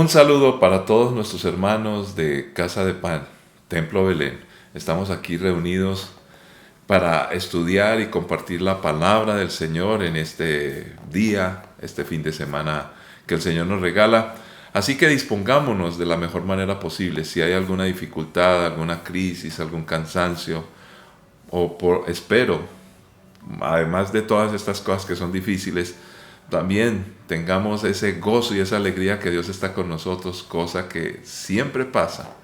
Un saludo para todos nuestros hermanos de Casa de Pan, Templo Belén. Estamos aquí reunidos para estudiar y compartir la palabra del Señor en este día, este fin de semana que el Señor nos regala. Así que dispongámonos de la mejor manera posible. Si hay alguna dificultad, alguna crisis, algún cansancio, espero, además de todas estas cosas que son difíciles, también tengamos ese gozo y esa alegría que Dios está con nosotros, cosa que siempre pasa.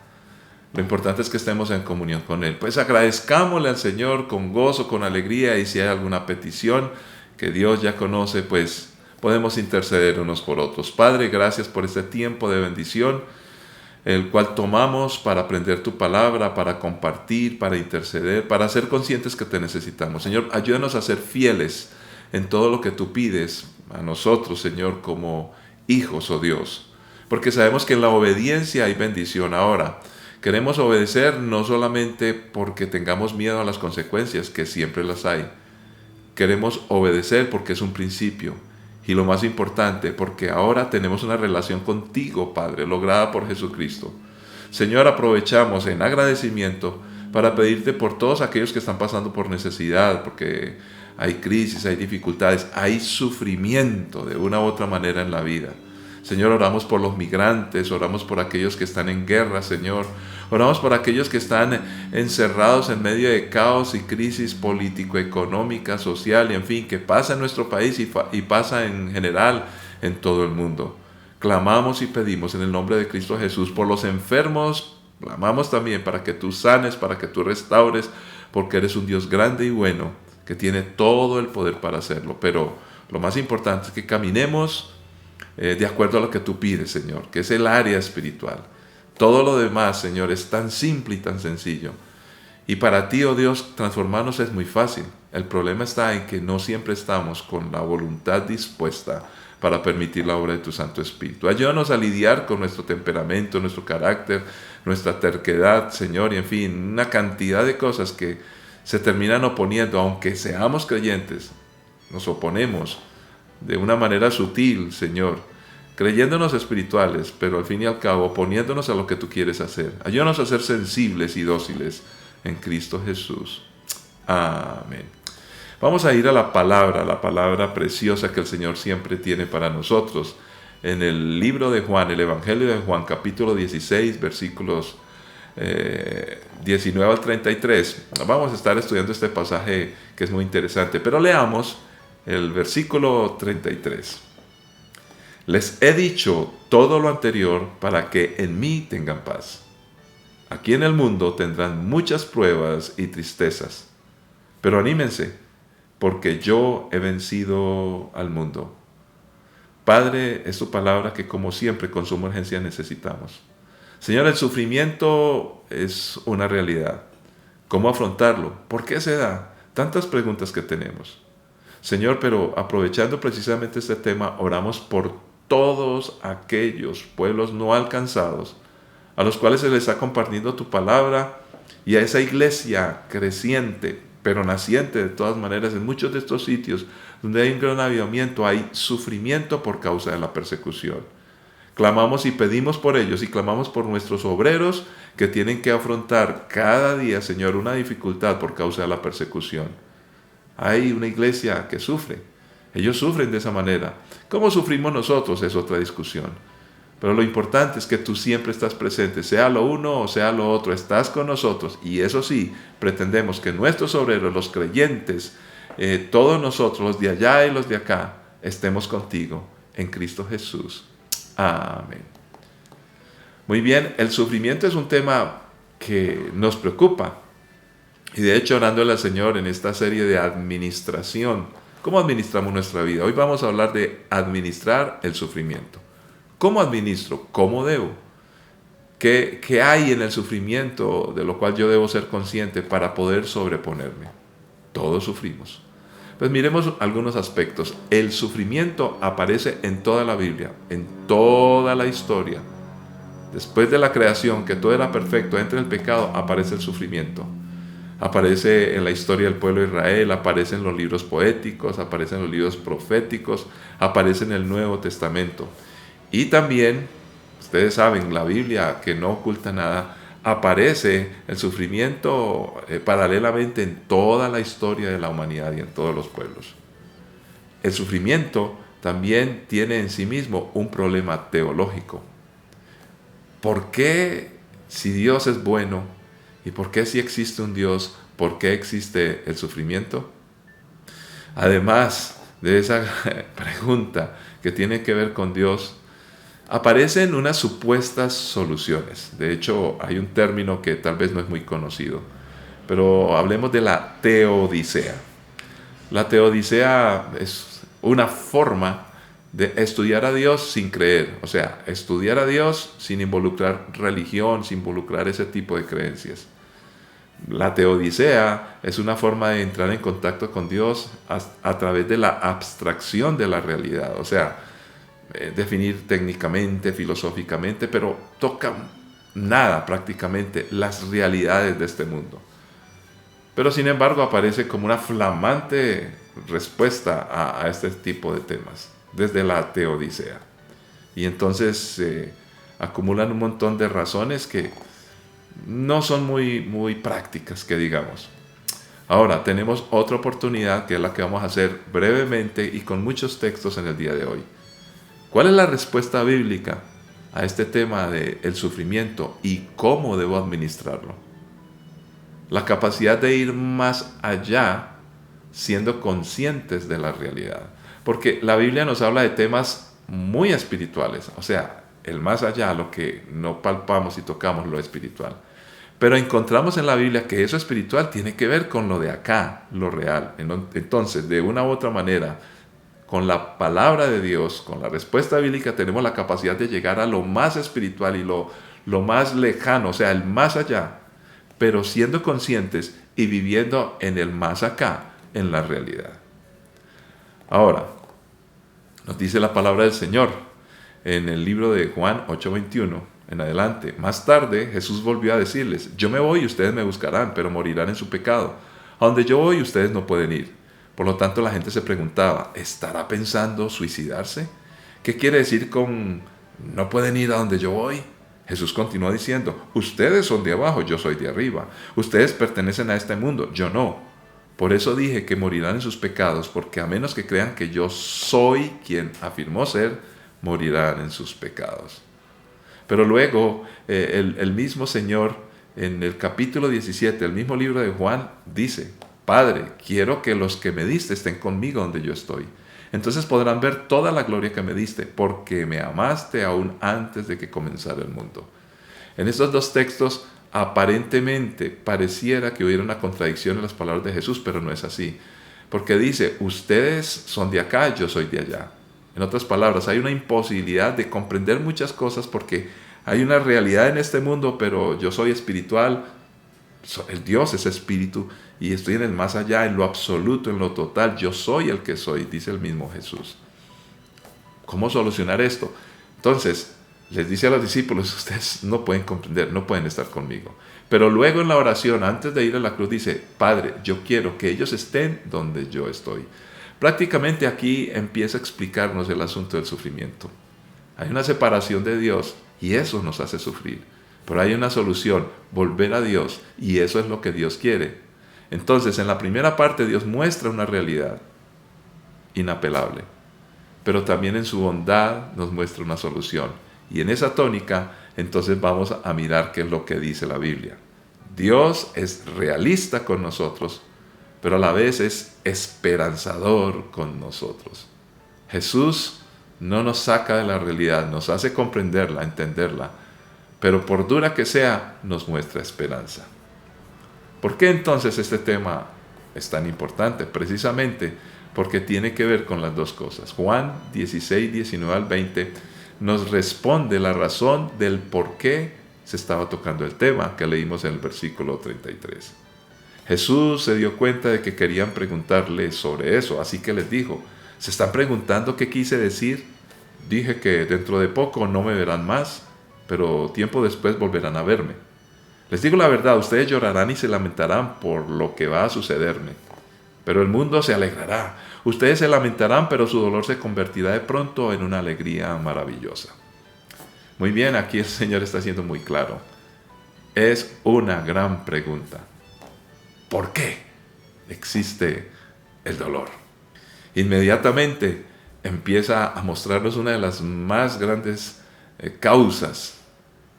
Lo importante es que estemos en comunión con Él. Pues agradezcámosle al Señor con gozo, con alegría, y si hay alguna petición que Dios ya conoce, pues podemos interceder unos por otros. Padre, gracias por este tiempo de bendición, el cual tomamos para aprender tu palabra, para compartir, para interceder, para ser conscientes que te necesitamos. Señor, ayúdanos a ser fieles en todo lo que tú pides a nosotros, Señor, como hijos, oh Dios, porque sabemos que en la obediencia hay bendición. Ahora, queremos obedecer no solamente porque tengamos miedo a las consecuencias, que siempre las hay. Queremos obedecer porque es un principio. Y lo más importante, porque ahora tenemos una relación contigo, Padre, lograda por Jesucristo. Señor, aprovechamos en agradecimiento para pedirte por todos aquellos que están pasando por necesidad, porque hay crisis, hay dificultades, hay sufrimiento de una u otra manera en la vida. Señor, oramos por los migrantes, oramos por aquellos que están en guerra, Señor. Oramos por aquellos que están encerrados en medio de caos y crisis político-económica, social y en fin, que pasa en nuestro país y pasa en general en todo el mundo. Clamamos y pedimos en el nombre de Cristo Jesús por los enfermos. Clamamos también para que tú sanes, para que tú restaures, porque eres un Dios grande y bueno, que tiene todo el poder para hacerlo. Pero lo más importante es que caminemos de acuerdo a lo que tú pides, Señor, que es el área espiritual. Todo lo demás, Señor, es tan simple y tan sencillo. Y para ti, oh Dios, transformarnos es muy fácil. El problema está en que no siempre estamos con la voluntad dispuesta para permitir la obra de tu Santo Espíritu. Ayúdanos a lidiar con nuestro temperamento, nuestro carácter, nuestra terquedad, Señor, y en fin, una cantidad de cosas que se terminan oponiendo. Aunque seamos creyentes, nos oponemos de una manera sutil, Señor, creyéndonos espirituales, pero al fin y al cabo oponiéndonos a lo que tú quieres hacer. Ayúdanos a ser sensibles y dóciles en Cristo Jesús. Amén. Vamos a ir a la palabra preciosa que el Señor siempre tiene para nosotros. En el libro de Juan, el Evangelio de Juan, capítulo 16, versículos 19 al 33. Vamos a estar estudiando este pasaje que es muy interesante, pero leamos el versículo 33. Les he dicho todo lo anterior para que en mí tengan paz. Aquí en el mundo tendrán muchas pruebas y tristezas, pero anímense, porque yo he vencido al mundo. Padre, es tu palabra que como siempre con suma urgencia necesitamos. Señor, el sufrimiento es una realidad. ¿Cómo afrontarlo? ¿Por qué se da? Tantas preguntas que tenemos. Señor, pero aprovechando precisamente este tema, oramos por todos aquellos pueblos no alcanzados, a los cuales se les ha compartido tu palabra, y a esa iglesia creciente, pero naciente de todas maneras, en muchos de estos sitios donde hay un gran avivamiento, hay sufrimiento por causa de la persecución. Clamamos y pedimos por ellos, y clamamos por nuestros obreros que tienen que afrontar cada día, Señor, una dificultad por causa de la persecución. Hay una iglesia que sufre. Ellos sufren de esa manera. ¿Cómo sufrimos nosotros? Es otra discusión. Pero lo importante es que tú siempre estás presente, sea lo uno o sea lo otro, estás con nosotros. Y eso sí, pretendemos que nuestros obreros, los creyentes, todos nosotros, los de allá y los de acá, estemos contigo en Cristo Jesús. Amén. Muy bien, el sufrimiento es un tema que nos preocupa. Y de hecho, orándole al Señor en esta serie de administración, ¿cómo administramos nuestra vida? Hoy vamos a hablar de administrar el sufrimiento. ¿Cómo administro? ¿Cómo debo? ¿Qué hay en el sufrimiento de lo cual yo debo ser consciente para poder sobreponerme? Todos sufrimos. Pues miremos algunos aspectos. El sufrimiento aparece en toda la Biblia, en toda la historia. Después de la creación, que todo era perfecto, entra el pecado, aparece el sufrimiento. Aparece en la historia del pueblo de Israel, aparece en los libros poéticos, aparece en los libros proféticos, aparece en el Nuevo Testamento. Y también Ustedes saben, la Biblia, que no oculta nada, aparece el sufrimiento paralelamente en toda la historia de la humanidad y en todos los pueblos. El sufrimiento también tiene en sí mismo un problema teológico. ¿Por qué, si Dios es bueno, y por qué si existe un Dios, por qué existe el sufrimiento? Además de esa pregunta que tiene que ver con Dios, aparecen unas supuestas soluciones. De hecho, hay un término que tal vez no es muy conocido, pero hablemos de la teodicea. La teodicea es una forma de estudiar a Dios sin creer, o sea, estudiar a Dios sin involucrar religión, sin involucrar ese tipo de creencias. La teodicea es una forma de entrar en contacto con Dios a través de la abstracción de la realidad, o sea, definir técnicamente, filosóficamente, pero toca nada prácticamente las realidades de este mundo. Pero sin embargo aparece como una flamante respuesta a este tipo de temas, desde la teodicea. Y entonces se acumulan un montón de razones que no son muy prácticas, que digamos. Ahora, tenemos otra oportunidad que es la que vamos a hacer brevemente y con muchos textos en el día de hoy. ¿Cuál es la respuesta bíblica a este tema del sufrimiento y cómo debo administrarlo? La capacidad de ir más allá siendo conscientes de la realidad. Porque la Biblia nos habla de temas muy espirituales, o sea, el más allá, lo que no palpamos y tocamos, lo espiritual. Pero encontramos en la Biblia que eso espiritual tiene que ver con lo de acá, lo real. Entonces, de una u otra manera, con la palabra de Dios, con la respuesta bíblica, tenemos la capacidad de llegar a lo más espiritual y lo más lejano, o sea, el más allá, pero siendo conscientes y viviendo en el más acá, en la realidad. Ahora, nos dice la palabra del Señor en el libro de Juan 8:21 en adelante. Más tarde Jesús volvió a decirles: yo me voy y ustedes me buscarán, pero morirán en su pecado. A donde yo voy ustedes no pueden ir. Por lo tanto, la gente se preguntaba: ¿estará pensando suicidarse? ¿Qué quiere decir con no pueden ir a donde yo voy? Jesús continuó diciendo: ustedes son de abajo, yo soy de arriba. Ustedes pertenecen a este mundo, yo no. Por eso dije que morirán en sus pecados, porque a menos que crean que yo soy quien afirmó ser, morirán en sus pecados. Pero luego el mismo Señor, en el capítulo 17, el mismo libro de Juan, dice: Padre, quiero que los que me diste estén conmigo donde yo estoy. Entonces podrán ver toda la gloria que me diste, porque me amaste aún antes de que comenzara el mundo. En estos dos textos, aparentemente pareciera que hubiera una contradicción en las palabras de Jesús, pero no es así. Porque dice: ustedes son de acá, yo soy de allá. En otras palabras, hay una imposibilidad de comprender muchas cosas porque hay una realidad en este mundo, pero yo soy espiritual, el Dios es espíritu y estoy en el más allá, en lo absoluto, en lo total. Yo soy el que soy, dice el mismo Jesús. ¿Cómo solucionar esto? Entonces, les dice a los discípulos: ustedes no pueden comprender, no pueden estar conmigo. Pero luego en la oración, antes de ir a la cruz, dice: Padre, yo quiero que ellos estén donde yo estoy. Prácticamente aquí empieza a explicarnos el asunto del sufrimiento. Hay una separación de Dios y eso nos hace sufrir. Pero hay una solución: volver a Dios, y eso es lo que Dios quiere. Entonces, en la primera parte, Dios muestra una realidad inapelable, pero también en su bondad nos muestra una solución. Y en esa tónica, entonces vamos a mirar qué es lo que dice la Biblia. Dios es realista con nosotros, pero a la vez es esperanzador con nosotros. Jesús no nos saca de la realidad, nos hace comprenderla, entenderla, pero por dura que sea, nos muestra esperanza. ¿Por qué entonces este tema es tan importante? Precisamente porque tiene que ver con las dos cosas. Juan 16, 19 al 20 nos responde la razón del por qué se estaba tocando el tema que leímos en el versículo 33. Jesús se dio cuenta de que querían preguntarle sobre eso, así que les dijo: ¿se están preguntando qué quise decir? Dije que dentro de poco no me verán más, pero tiempo después volverán a verme. Les digo la verdad, ustedes llorarán y se lamentarán por lo que va a sucederme, pero el mundo se alegrará. Ustedes se lamentarán, pero su dolor se convertirá de pronto en una alegría maravillosa. Muy bien, aquí el Señor está siendo muy claro. Es una gran pregunta. ¿Por qué existe el dolor? Inmediatamente empieza a mostrarnos una de las más grandes causas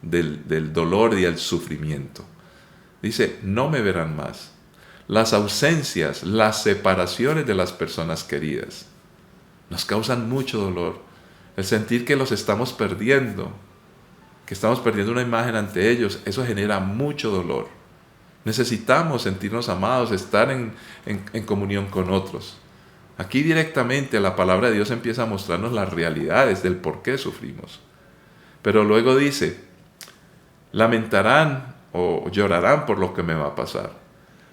del dolor y el sufrimiento. Dice, no me verán más. Las ausencias, las separaciones de las personas queridas nos causan mucho dolor. El sentir que los estamos perdiendo, que estamos perdiendo una imagen ante ellos, eso genera mucho dolor. Necesitamos sentirnos amados, estar en comunión con otros. Aquí directamente la palabra de Dios empieza a mostrarnos las realidades del por qué sufrimos. Pero luego dice, lamentarán o llorarán por lo que me va a pasar.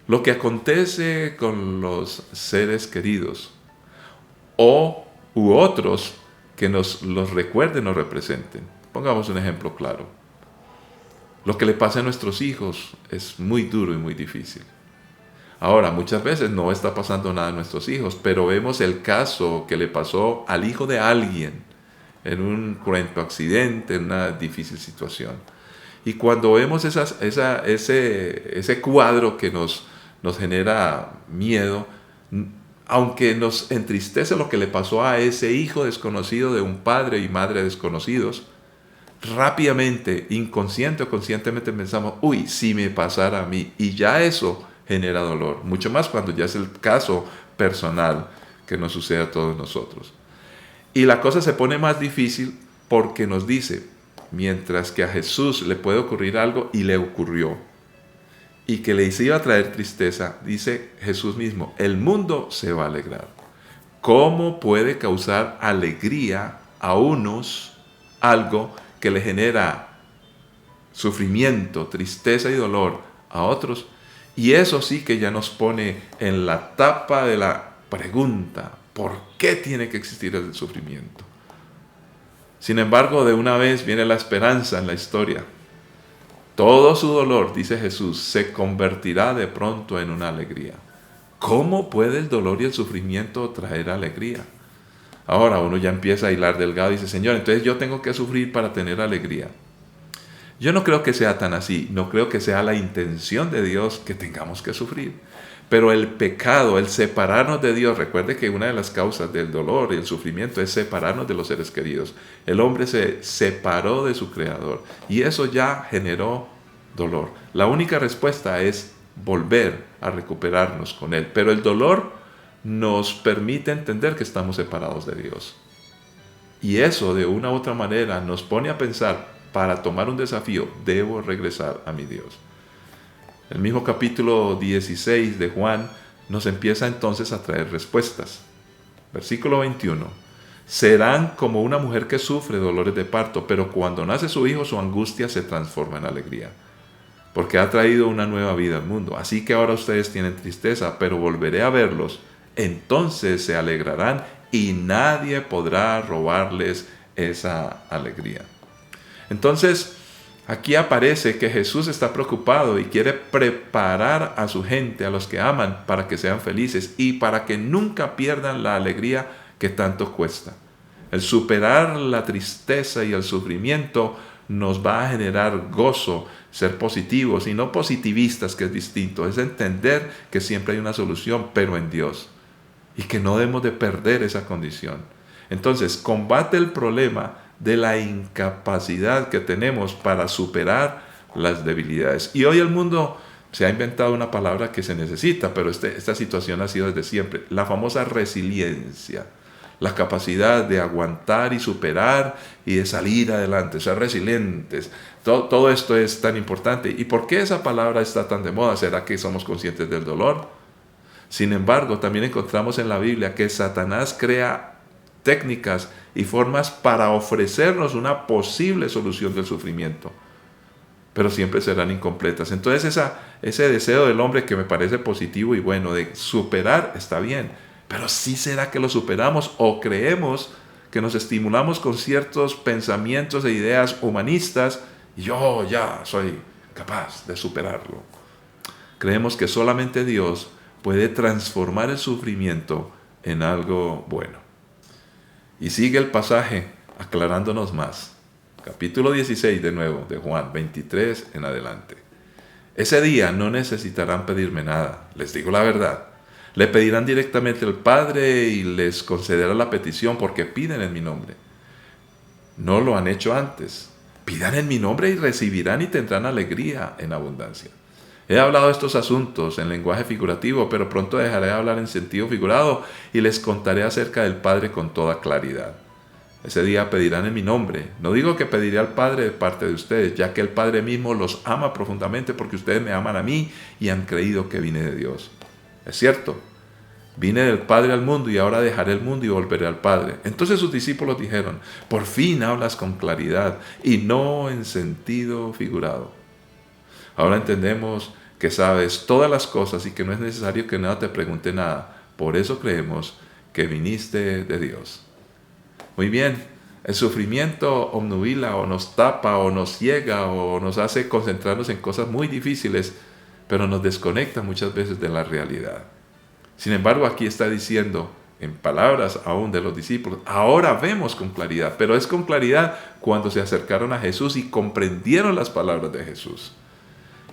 Lo que acontece con los seres queridos u otros que nos los recuerden o representen. Pongamos un ejemplo claro. Lo que le pasa a nuestros hijos es muy duro y muy difícil. Ahora, muchas veces no está pasando nada a nuestros hijos, pero vemos el caso que le pasó al hijo de alguien en un cruento accidente, en una difícil situación. Y cuando vemos ese cuadro que nos genera miedo, aunque nos entristece lo que le pasó a ese hijo desconocido de un padre y madre desconocidos, rápidamente, inconsciente o conscientemente pensamos, uy, si me pasara a mí. Y ya eso genera dolor, mucho más cuando ya es el caso personal que nos sucede a todos nosotros. Y la cosa se pone más difícil porque nos dice, mientras que a Jesús le puede ocurrir algo y le ocurrió, y que le iba a traer tristeza, dice Jesús mismo, el mundo se va a alegrar. ¿Cómo puede causar alegría a unos algo que le genera sufrimiento, tristeza y dolor a otros? Y eso sí que ya nos pone en la tapa de la pregunta, ¿por qué tiene que existir el sufrimiento? Sin embargo, de una vez viene la esperanza en la historia. Todo su dolor, dice Jesús, se convertirá de pronto en una alegría. ¿Cómo puede el dolor y el sufrimiento traer alegría? Ahora uno ya empieza a hilar delgado y dice, Señor, entonces yo tengo que sufrir para tener alegría. Yo no creo que sea tan así, no creo que sea la intención de Dios que tengamos que sufrir. Pero el pecado, el separarnos de Dios, recuerde que una de las causas del dolor y el sufrimiento es separarnos de los seres queridos. El hombre se separó de su Creador y eso ya generó dolor. La única respuesta es volver a recuperarnos con Él. Pero el dolor nos permite entender que estamos separados de Dios. Y eso de una u otra manera nos pone a pensar, para tomar un desafío, debo regresar a mi Dios. El mismo capítulo 16 de Juan nos empieza entonces a traer respuestas. Versículo 21. Serán como una mujer que sufre dolores de parto, pero cuando nace su hijo su angustia se transforma en alegría, porque ha traído una nueva vida al mundo. Así que ahora ustedes tienen tristeza, pero volveré a verlos, entonces se alegrarán y nadie podrá robarles esa alegría. Entonces, aquí aparece que Jesús está preocupado y quiere preparar a su gente, a los que aman, para que sean felices y para que nunca pierdan la alegría que tanto cuesta. El superar la tristeza y el sufrimiento nos va a generar gozo, ser positivos y no positivistas, que es distinto. Es entender que siempre hay una solución, pero en Dios, y que no debemos de perder esa condición. Entonces, combate el problema de la incapacidad que tenemos para superar las debilidades. Y hoy el mundo se ha inventado una palabra que se necesita, pero esta situación ha sido desde siempre, la famosa resiliencia, la capacidad de aguantar y superar y de salir adelante, ser resilientes. Todo esto es tan importante. ¿Y por qué esa palabra está tan de moda? ¿Será que somos conscientes del dolor? Sin embargo, también encontramos en la Biblia que Satanás crea técnicas y formas para ofrecernos una posible solución del sufrimiento, pero siempre serán incompletas. Entonces ese deseo del hombre, que me parece positivo y bueno, de superar, está bien, pero ¿sí será que lo superamos o creemos que nos estimulamos con ciertos pensamientos e ideas humanistas y yo ya soy capaz de superarlo? Creemos que solamente Dios puede transformar el sufrimiento en algo bueno. Y sigue el pasaje aclarándonos más. capítulo 16 de nuevo, de Juan 23 en adelante. Ese día no necesitarán pedirme nada, les digo la verdad. Le pedirán directamente al Padre y les concederá la petición porque piden en mi nombre. No lo han hecho antes. Pidan en mi nombre y recibirán y tendrán alegría en abundancia. He hablado de estos asuntos en lenguaje figurativo, pero pronto dejaré de hablar en sentido figurado y les contaré acerca del Padre con toda claridad. Ese día pedirán en mi nombre. No digo que pediré al Padre de parte de ustedes, ya que el Padre mismo los ama profundamente porque ustedes me aman a mí y han creído que vine de Dios. Es cierto, vine del Padre al mundo y ahora dejaré el mundo y volveré al Padre. Entonces sus discípulos dijeron, por fin hablas con claridad y no en sentido figurado. Ahora entendemos que sabes todas las cosas y que no es necesario que nada te pregunte nada. Por eso creemos que viniste de Dios. Muy bien, el sufrimiento obnubila o nos tapa o nos ciega o nos hace concentrarnos en cosas muy difíciles, pero nos desconecta muchas veces de la realidad. Sin embargo, aquí está diciendo, en palabras aún de los discípulos, ahora vemos con claridad, pero es con claridad cuando se acercaron a Jesús y comprendieron las palabras de Jesús.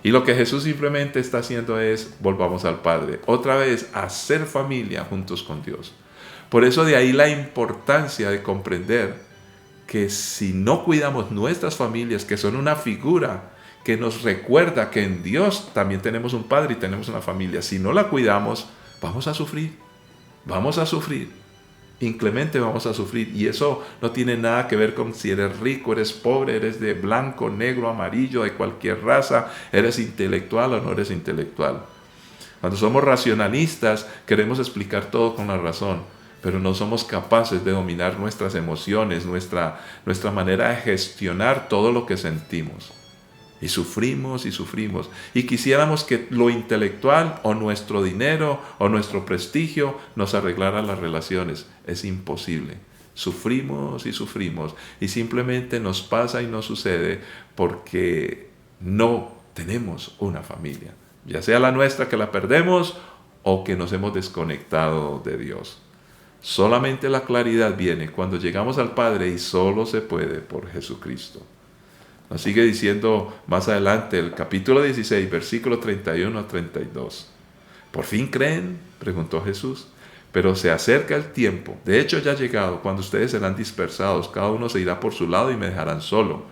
Y lo que Jesús simplemente está haciendo es, volvamos al Padre, otra vez hacer familia juntos con Dios. Por eso de ahí la importancia de comprender que si no cuidamos nuestras familias, que son una figura que nos recuerda que en Dios también tenemos un Padre y tenemos una familia, si no la cuidamos, vamos a sufrir, inclemente vamos a sufrir. Y eso no tiene nada que ver con si eres rico, eres pobre, eres de blanco, negro, amarillo, de cualquier raza, eres intelectual o no eres intelectual. Cuando somos racionalistas, queremos explicar todo con la razón, pero no somos capaces de dominar nuestras emociones, nuestra manera de gestionar todo lo que sentimos. Y sufrimos y sufrimos. Y quisiéramos que lo intelectual o nuestro dinero o nuestro prestigio nos arreglara las relaciones. Es imposible. Sufrimos y sufrimos. Y simplemente nos pasa y nos sucede porque no tenemos una familia. Ya sea la nuestra que la perdemos o que nos hemos desconectado de Dios. Solamente la claridad viene cuando llegamos al Padre y solo se puede por Jesucristo. Nos sigue diciendo más adelante el capítulo 16, versículo 31 a 32. ¿Por fin creen?, preguntó Jesús. Pero se acerca el tiempo, de hecho ya ha llegado, cuando ustedes serán dispersados, cada uno se irá por su lado y me dejarán solo.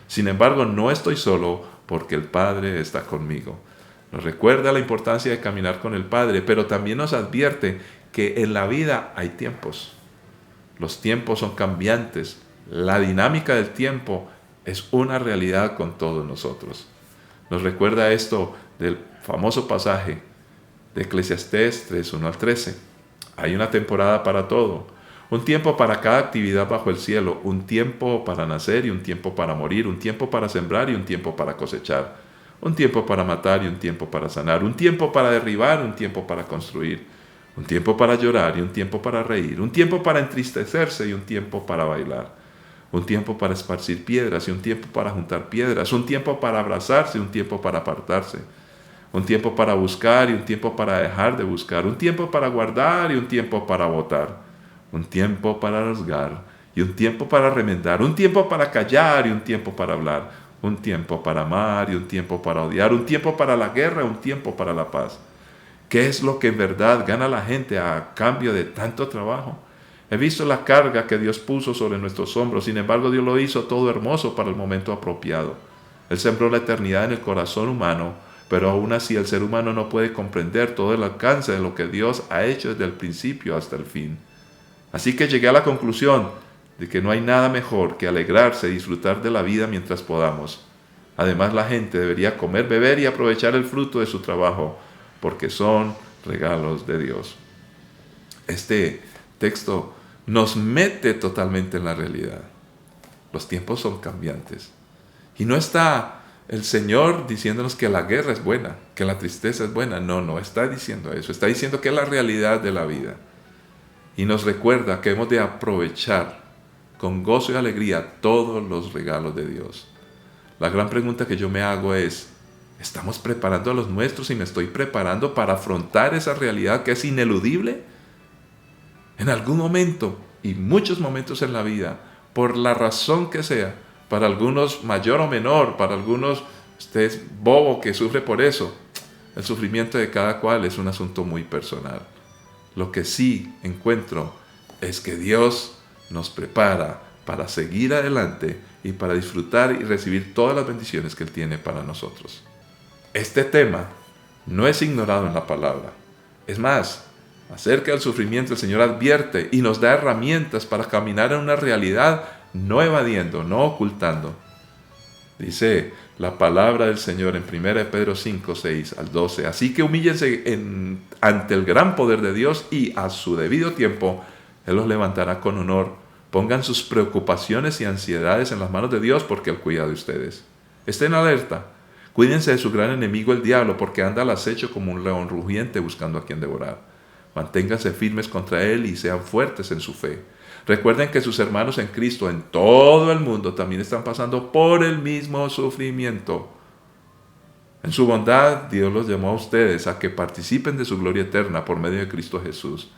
Sin embargo, no estoy solo porque el Padre está conmigo. Nos recuerda la importancia de caminar con el Padre, pero también nos advierte que en la vida hay tiempos. Los tiempos son cambiantes. La dinámica del tiempo es una realidad con todos nosotros. Nos recuerda esto del famoso pasaje de Eclesiastés 3, 1 al 13. Hay una temporada para todo, un tiempo para cada actividad bajo el cielo, un tiempo para nacer y un tiempo para morir, un tiempo para sembrar y un tiempo para cosechar, un tiempo para matar y un tiempo para sanar, un tiempo para derribar, un tiempo para construir, un tiempo para llorar y un tiempo para reír, un tiempo para entristecerse y un tiempo para bailar. Un tiempo para esparcir piedras y un tiempo para juntar piedras, un tiempo para abrazarse y un tiempo para apartarse, un tiempo para buscar y un tiempo para dejar de buscar, un tiempo para guardar y un tiempo para botar, un tiempo para rasgar y un tiempo para remendar, un tiempo para callar y un tiempo para hablar, un tiempo para amar y un tiempo para odiar, un tiempo para la guerra y un tiempo para la paz. ¿Qué es lo que en verdad gana la gente a cambio de tanto trabajo? He visto la carga que Dios puso sobre nuestros hombros, sin embargo Dios lo hizo todo hermoso para el momento apropiado. Él sembró la eternidad en el corazón humano, pero aún así el ser humano no puede comprender todo el alcance de lo que Dios ha hecho desde el principio hasta el fin. Así que llegué a la conclusión de que no hay nada mejor que alegrarse y disfrutar de la vida mientras podamos. Además, la gente debería comer, beber y aprovechar el fruto de su trabajo, porque son regalos de Dios. Este texto nos mete totalmente en la realidad. Los tiempos son cambiantes. Y no está el Señor diciéndonos que la guerra es buena, que la tristeza es buena. No está diciendo eso. Está diciendo que es la realidad de la vida. Y nos recuerda que hemos de aprovechar con gozo y alegría todos los regalos de Dios. La gran pregunta que yo me hago es, ¿estamos preparando a los nuestros y me estoy preparando para afrontar esa realidad que es ineludible? En algún momento, y muchos momentos en la vida, por la razón que sea, para algunos mayor o menor, para algunos usted es bobo que sufre por eso. El sufrimiento de cada cual es un asunto muy personal. Lo que sí encuentro es que Dios nos prepara para seguir adelante y para disfrutar y recibir todas las bendiciones que Él tiene para nosotros. Este tema no es ignorado en la palabra. Es más, acerca del sufrimiento el Señor advierte y nos da herramientas para caminar en una realidad no evadiendo, no ocultando. Dice la palabra del Señor en 1 Pedro 5, 6 al 12. Así que humíllense ante el gran poder de Dios y a su debido tiempo Él los levantará con honor. Pongan sus preocupaciones y ansiedades en las manos de Dios porque Él cuida de ustedes. Estén alerta. Cuídense de su gran enemigo el diablo porque anda al acecho como un león rugiente buscando a quien devorar. Manténganse firmes contra Él y sean fuertes en su fe. Recuerden que sus hermanos en Cristo en todo el mundo también están pasando por el mismo sufrimiento. En su bondad, Dios los llamó a ustedes a que participen de su gloria eterna por medio de Cristo Jesús.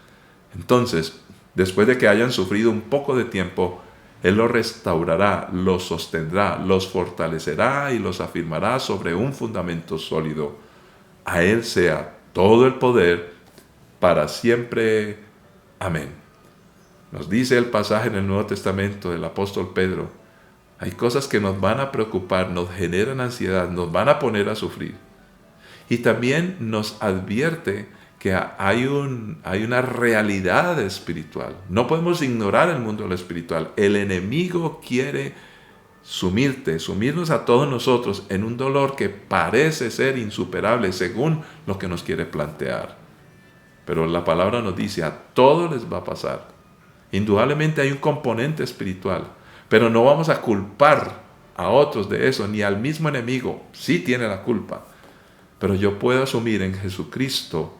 Entonces, después de que hayan sufrido un poco de tiempo, Él los restaurará, los sostendrá, los fortalecerá y los afirmará sobre un fundamento sólido. A Él sea todo el poder para siempre. Amén. Nos dice el pasaje en el Nuevo Testamento del apóstol Pedro, hay cosas que nos van a preocupar, nos generan ansiedad, nos van a poner a sufrir. Y también nos advierte que hay una realidad espiritual. No podemos ignorar el mundo de lo espiritual. El enemigo quiere sumirnos a todos nosotros en un dolor que parece ser insuperable según lo que nos quiere plantear. Pero la palabra nos dice, a todos les va a pasar. Indudablemente hay un componente espiritual, pero no vamos a culpar a otros de eso, ni al mismo enemigo. Sí tiene la culpa, pero yo puedo asumir en Jesucristo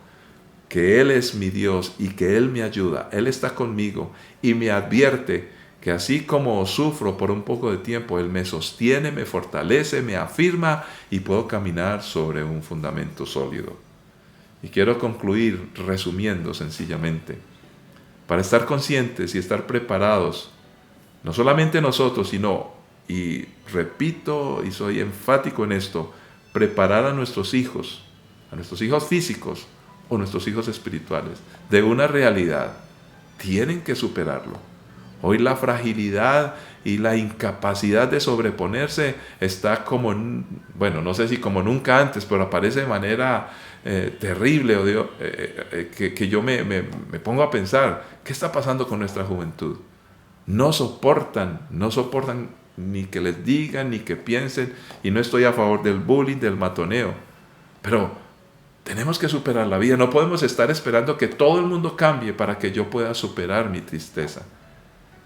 que Él es mi Dios y que Él me ayuda. Él está conmigo y me advierte que así como sufro por un poco de tiempo, Él me sostiene, me fortalece, me afirma y puedo caminar sobre un fundamento sólido. Y quiero concluir resumiendo sencillamente. Para estar conscientes y estar preparados, no solamente nosotros, sino, y repito y soy enfático en esto, preparar a nuestros hijos físicos o nuestros hijos espirituales, de una realidad. Tienen que superarlo. Hoy la fragilidad y la incapacidad de sobreponerse está como, no sé si como nunca antes, pero aparece de manera terrible, que yo me pongo a pensar, ¿qué está pasando con nuestra juventud? No soportan ni que les digan, ni que piensen, y no estoy a favor del bullying, del matoneo, pero tenemos que superar la vida. No podemos estar esperando que todo el mundo cambie para que yo pueda superar mi tristeza.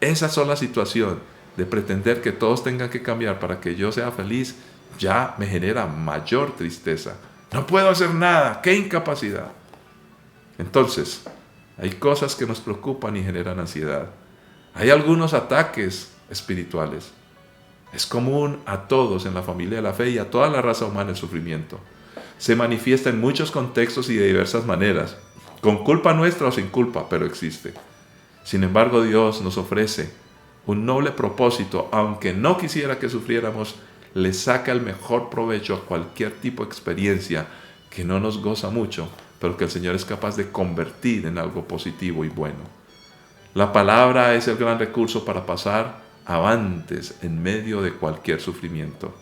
Esa sola situación de pretender que todos tengan que cambiar para que yo sea feliz ya me genera mayor tristeza. No puedo hacer nada, qué incapacidad. Entonces, hay cosas que nos preocupan y generan ansiedad. Hay algunos ataques espirituales. Es común a todos en la familia de la fe y a toda la raza humana el sufrimiento. Se manifiesta en muchos contextos y de diversas maneras, con culpa nuestra o sin culpa, pero existe. Sin embargo, Dios nos ofrece un noble propósito, aunque no quisiera que sufriéramos, le saca el mejor provecho a cualquier tipo de experiencia que no nos goza mucho, pero que el Señor es capaz de convertir en algo positivo y bueno. La palabra es el gran recurso para pasar avantes en medio de cualquier sufrimiento.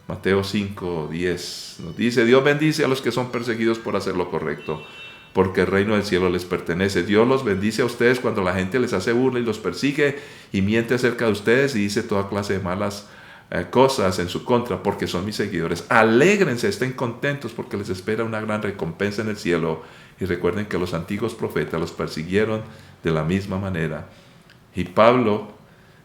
Mateo 5:10 nos dice, Dios bendice a los que son perseguidos por hacer lo correcto, porque el reino del cielo les pertenece. Dios los bendice a ustedes cuando la gente les hace burla y los persigue y miente acerca de ustedes y dice toda clase de malas cosas en su contra, porque son mis seguidores. Alégrense, estén contentos, porque les espera una gran recompensa en el cielo. Y recuerden que los antiguos profetas los persiguieron de la misma manera. Y Pablo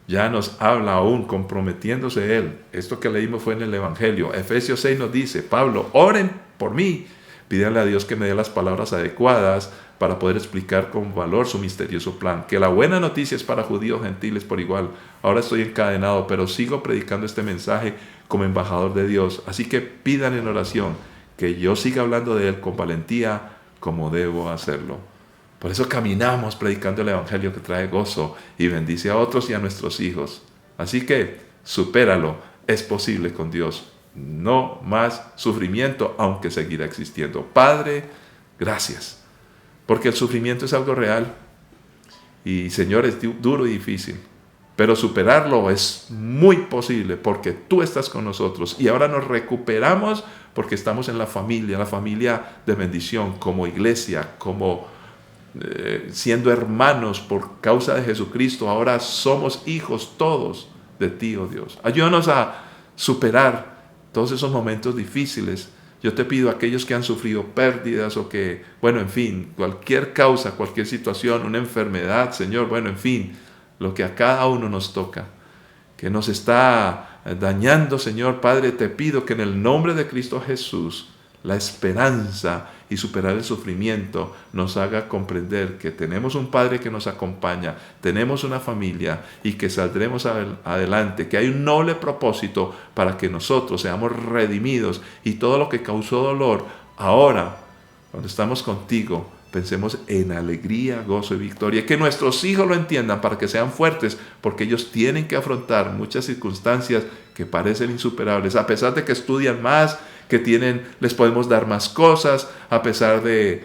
ya nos habla aún comprometiéndose él. Esto que leímos fue en el Evangelio. Efesios 6 nos dice, Pablo, oren por mí. Pídanle a Dios que me dé las palabras adecuadas para poder explicar con valor su misterioso plan. Que la buena noticia es para judíos gentiles por igual. Ahora estoy encadenado, pero sigo predicando este mensaje como embajador de Dios. Así que pidan en oración que yo siga hablando de Él con valentía como debo hacerlo. Por eso caminamos predicando el Evangelio que trae gozo y bendice a otros y a nuestros hijos. Así que supéralo, es posible con Dios. No más sufrimiento, aunque seguirá existiendo. Padre, gracias, porque el sufrimiento es algo real y, Señor, es duro y difícil, pero superarlo es muy posible porque tú estás con nosotros y ahora nos recuperamos porque estamos en la familia de bendición, como iglesia, como siendo hermanos por causa de Jesucristo. Ahora somos hijos todos de ti, oh Dios. Ayúdanos a superar todos esos momentos difíciles. Yo te pido a aquellos que han sufrido pérdidas o que, bueno, en fin, cualquier causa, cualquier situación, una enfermedad, Señor, bueno, en fin, lo que a cada uno nos toca, que nos está dañando, Señor Padre, te pido que en el nombre de Cristo Jesús, la esperanza y superar el sufrimiento nos haga comprender que tenemos un Padre que nos acompaña, tenemos una familia y que saldremos adelante, que hay un noble propósito para que nosotros seamos redimidos y todo lo que causó dolor, ahora, cuando estamos contigo, pensemos en alegría, gozo y victoria. Que nuestros hijos lo entiendan para que sean fuertes, porque ellos tienen que afrontar muchas circunstancias que parecen insuperables, a pesar de que estudian más, que les podemos dar más cosas, a pesar de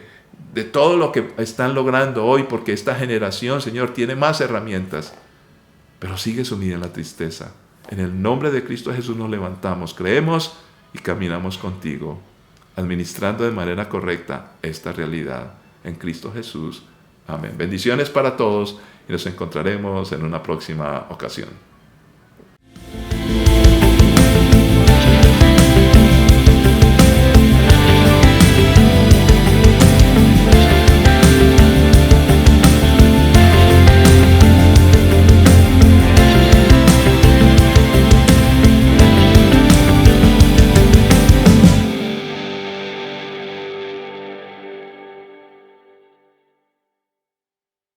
todo lo que están logrando hoy, porque esta generación, Señor, tiene más herramientas, pero sigue sumida en la tristeza. En el nombre de Cristo Jesús nos levantamos, creemos y caminamos contigo, administrando de manera correcta esta realidad. En Cristo Jesús. Amén. Bendiciones para todos y nos encontraremos en una próxima ocasión.